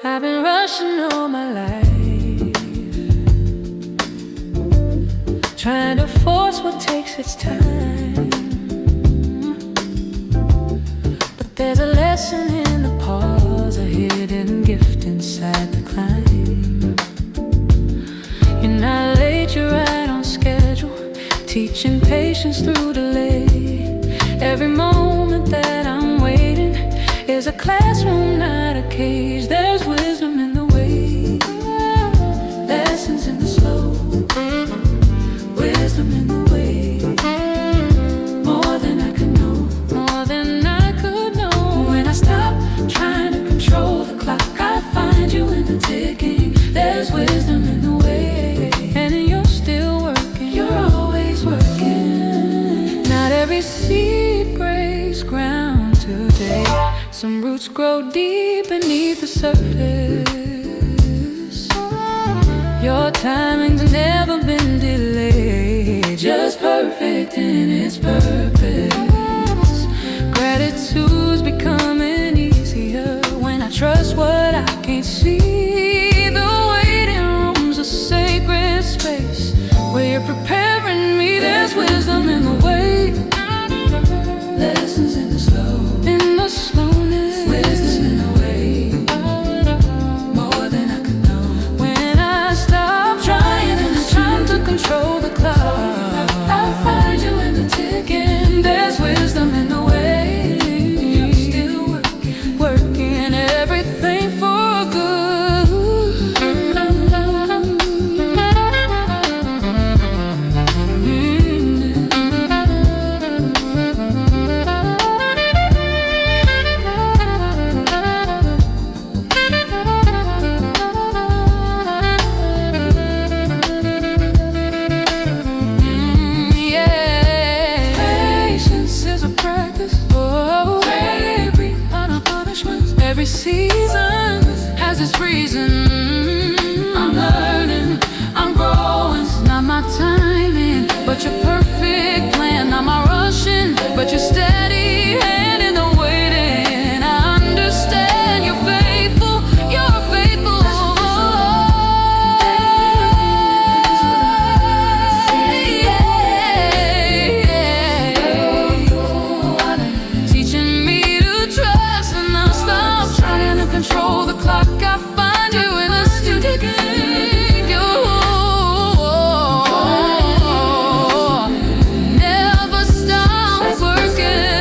I've been rushing all my life, trying to force what takes its time. But there's a lesson in the pause, a hidden gift inside the climb. You're not late, you're right on schedule, teaching patience through delay. Every moment that I'm waiting is a classroom, not a cage. There's wisdom in the wait, lessons in the slow, wisdom in the wait. More than I could know, more than I could know. When I stop trying to control the clock, I find you in the ticking. There's wisdom in the wait, and you're still working, you're always working. Not every seed breaks ground today. Some roots grow deep beneath the surface. Your timing's never been delayed, just perfect in its purpose. Gratitude's becoming easier when I trust what I can't see. The waiting room's a sacred space where you're preparing me. There's wisdom in the wait, lessons in the slow, in the slowness, wisdom in the wait. More than I could know. When I stop trying to control the clock, I find you in the ticking. season has its reason. I'm learning, I'm growing. It's not my timing, but your perfect plan. Not my rushing, but your steady hand in the waiting. I understand you're faithful, you're faithful. Teaching me to trust and not stop trying to control the clock. I find you in a studio. Never stop working.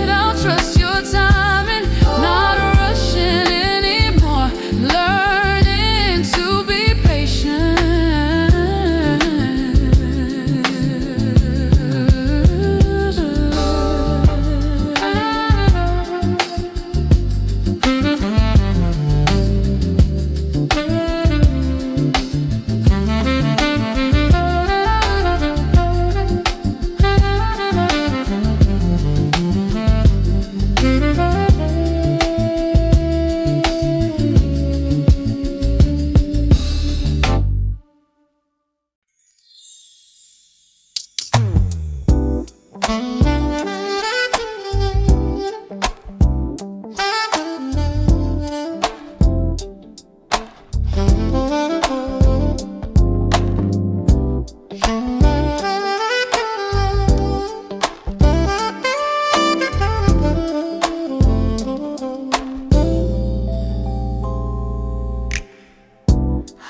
I'll trust your timing, not rushing anymore. Learning to be patient.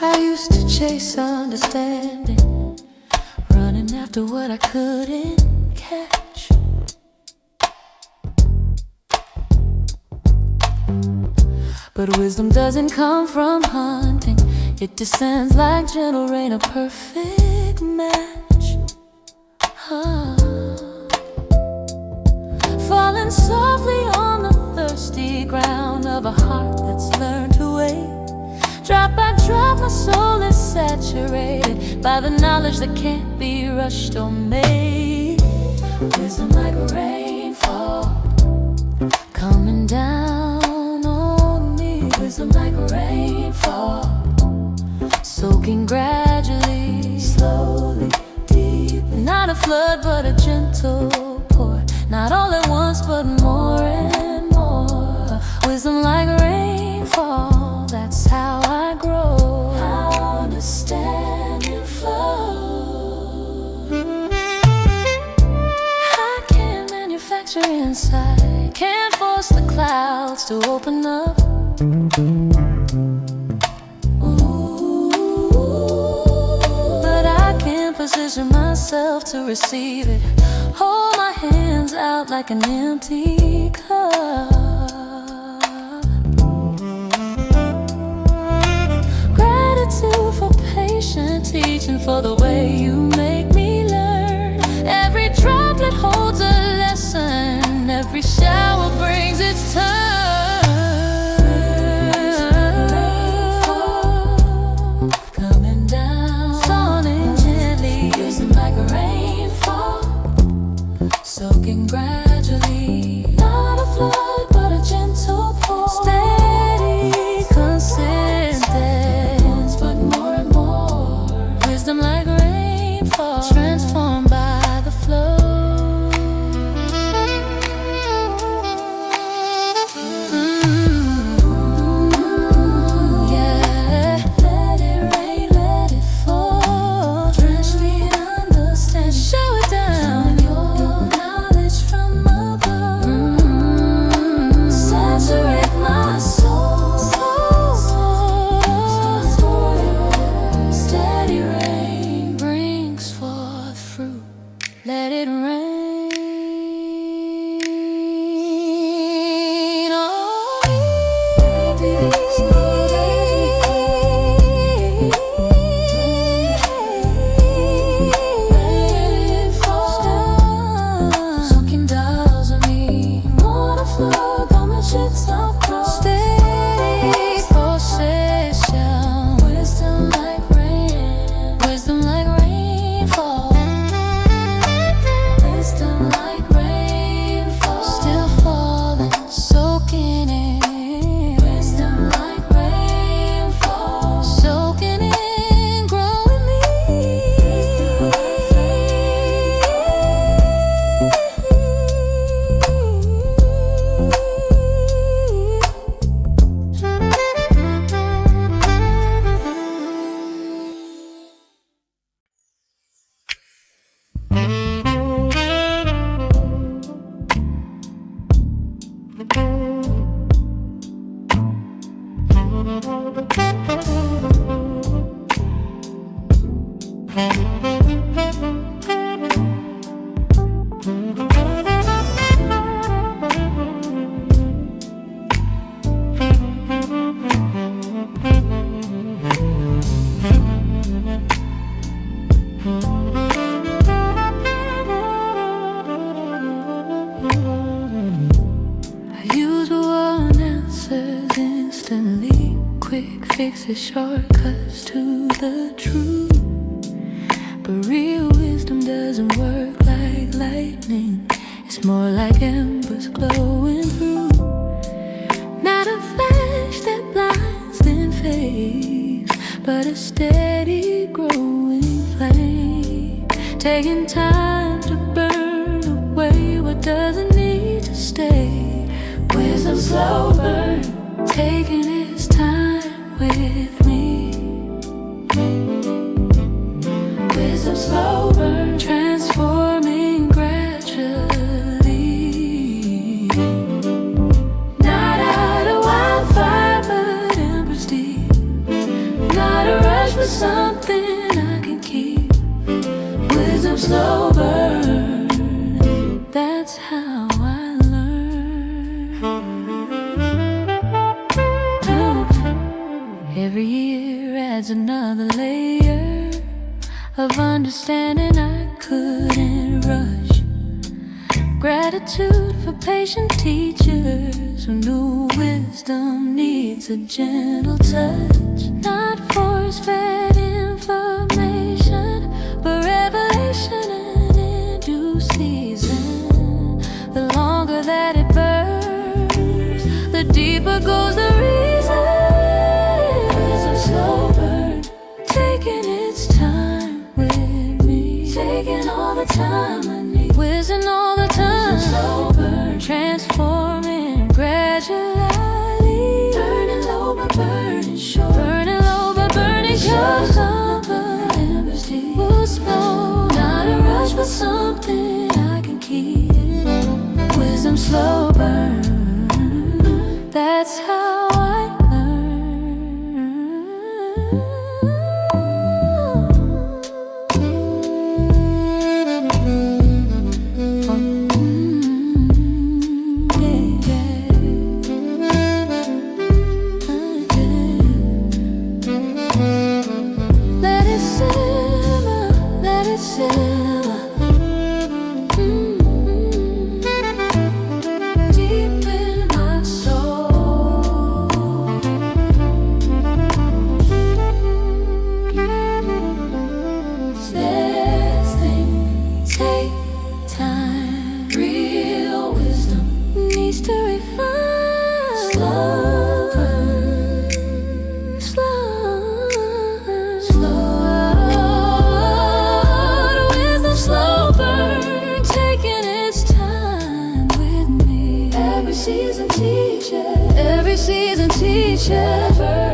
I used to chase understanding, running after what I couldn't catch. But wisdom doesn't come from hunting, it descends like gentle rain, a perfect match. Falling softly on the thirsty ground of a heart that's learned to wait. Drop by drop, my soul is saturated by the knowledge that can't be rushed or made. Wisdom like rainfall coming down on me. Wisdom like rainfall, soaking gradually, slowly, deeply. Not a flood but a gentle pour, not all at once but more and more. Wisdom like rainfall, that's how I grow. How understanding flows. I can't manufacture insight, can't force the clouds to open up. But I can position myself to receive it. Hold my hands out like an empty cup. Gratitude for patient teaching, for the way you make me learn. Every droplet holds a lesson, every shower brings its turn. Coming down, falling gently, using like a rainfall, soaking gradually. Not a flood but a gentle pour, steady, consistent, but more and more. Wisdom like rainfall, transformed by the flow. quick fixes, shortcuts to the truth. But real wisdom doesn't work like lightning. It's more like embers glowing through. Not a flash that blinds then fades, but a steady growing flame, taking time to burn away what doesn't need to stay. Wisdom slow burn, taking its time with me. Wisdom slow burn, transforming gradually. Not out of wildfire, but embers deep. Not a rush, but something I can keep. Wisdom slow burn, that's how I learn. Every year adds another layer of understanding I couldn't rush. Gratitude for patient teachers who knew wisdom needs a gentle touch. Not force-fed information, but revelation and in due season. The longer that it burns, the deeper goes the reason. Wisdom slow burn, taking its time with me, taking all the time I need. Wisdom all the time, slow burn, transforming gradually. Burning low but burning short, burning low but burning short. Embers deep, will slow, not a rush but something I can keep. Wisdom slow burn, that's how I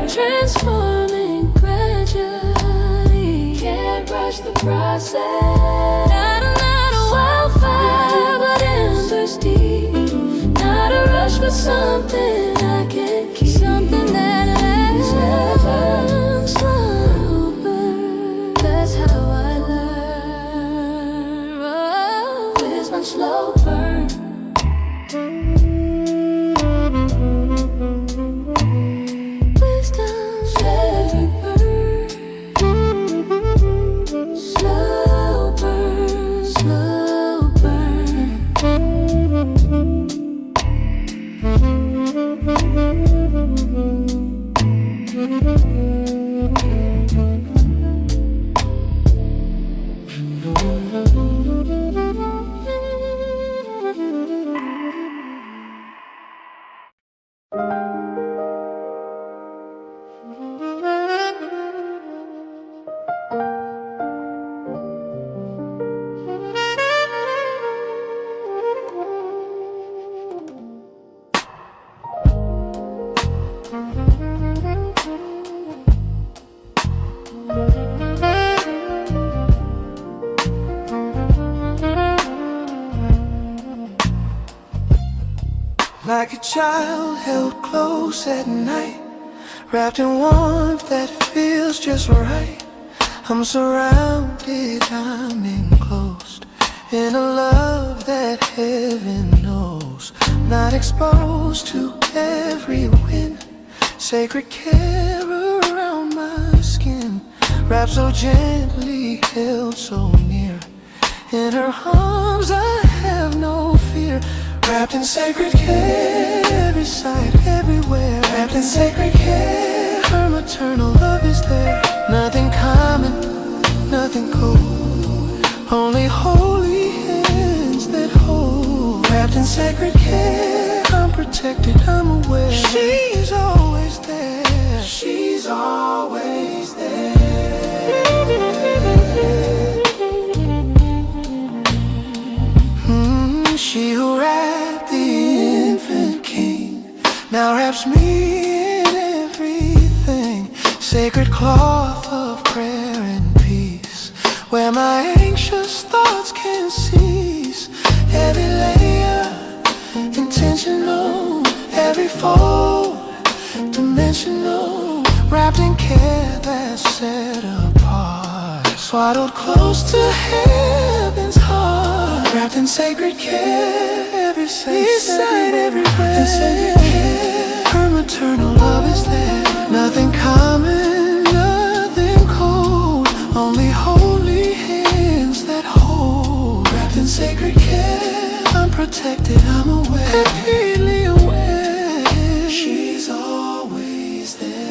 transforming gradually. Can't rush the process. Not a wildfire, but embers deep. Not a rush, but something I can keep. Something that lasts. Slow burn, that's how I learn. Oh, wisdom slow burn. Like a child held close at night, wrapped in warmth that feels just right. I'm surrounded, I'm enclosed in a love that heaven knows. Not exposed to every wind, sacred care around my skin. Wrapped so gently, held so near. In her arms I have no fear. Wrapped in sacred care, every side, everywhere. Wrapped in sacred care, sacred care, I'm protected, I'm aware. She's always there. She's always there. She who wrapped the infant king now wraps me in everything. Sacred cloth of prayer and peace, where my anxious thoughts can cease. Every layer intentional, every fold dimensional, wrapped in care that's set apart, swaddled close to heaven's heart, wrapped in sacred care, every sight, every breath. Her maternal love is there, nothing common, nothing cold, only holy hands that hold. Wrapped in sacred care, I'm protected, I'm aware, completely aware. She's always there.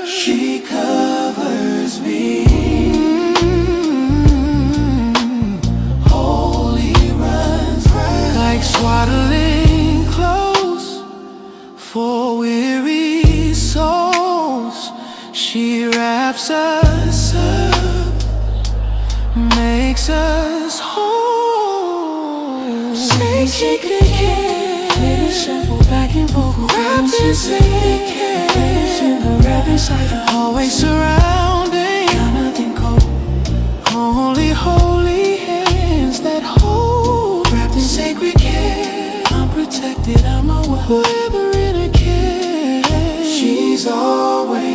She covers me, holy runs right, like swaddling close for weary souls. She wraps us up, makes us whole. Sacred care, maybe shuffle back and forth, wrapped in sacred care. Always surrounding, nothing cold, only holy hands that hold. Wrapped in sacred care, I'm protected, I'm aware, forever in her care. She's always